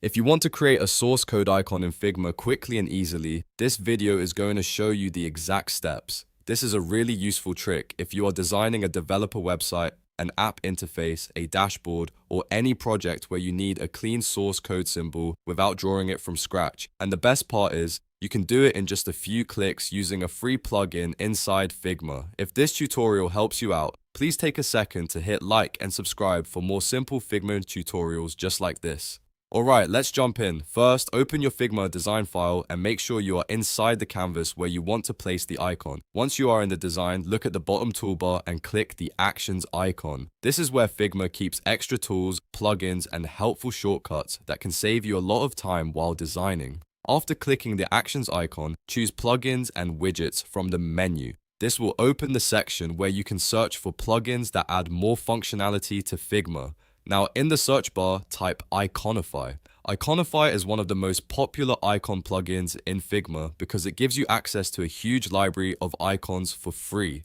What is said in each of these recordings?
If you want to create a source code icon in Figma quickly and easily, this video is going to show you the exact steps. This is a really useful trick if you are designing a developer website, an app interface, a dashboard, or any project where you need a clean source code symbol without drawing it from scratch. And the best part is, you can do it in just a few clicks using a free plugin inside Figma. If this tutorial helps you out, please take a second to hit like and subscribe for more simple Figma tutorials just like this. Alright, let's jump in. First, open your Figma design file and make sure you are inside the canvas where you want to place the icon. Once you are in the design, look at the bottom toolbar and click the Actions icon. This is where Figma keeps extra tools, plugins, and helpful shortcuts that can save you a lot of time while designing. After clicking the Actions icon, choose Plugins and Widgets from the menu. This will open the section where you can search for plugins that add more functionality to Figma. Now, in the search bar, type Iconify. Iconify is one of the most popular icon plugins in Figma because it gives you access to a huge library of icons for free.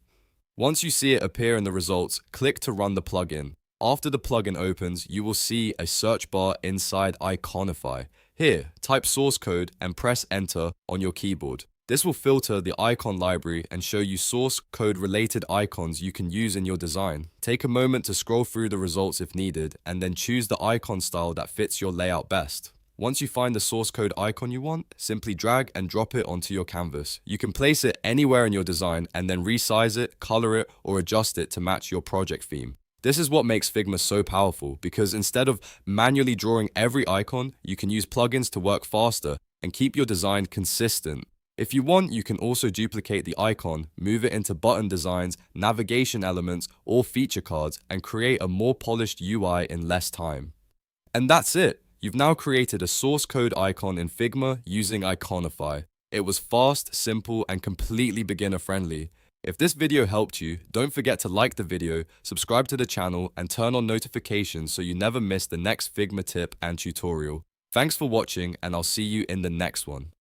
Once you see it appear in the results, click to run the plugin. After the plugin opens, you will see a search bar inside Iconify. Here, type source code and press enter on your keyboard. This will filter the icon library and show you source code related icons you can use in your design. Take a moment to scroll through the results if needed, and then choose the icon style that fits your layout best. Once you find the source code icon you want, simply drag and drop it onto your canvas. You can place it anywhere in your design and then resize it, color it, or adjust it to match your project theme. This is what makes Figma so powerful because instead of manually drawing every icon, you can use plugins to work faster and keep your design consistent. If you want, you can also duplicate the icon, move it into button designs, navigation elements, or feature cards, and create a more polished UI in less time. And that's it! You've now created a source code icon in Figma using Iconify. It was fast, simple, and completely beginner-friendly. If this video helped you, don't forget to like the video, subscribe to the channel, and turn on notifications so you never miss the next Figma tip and tutorial. Thanks for watching, and I'll see you in the next one.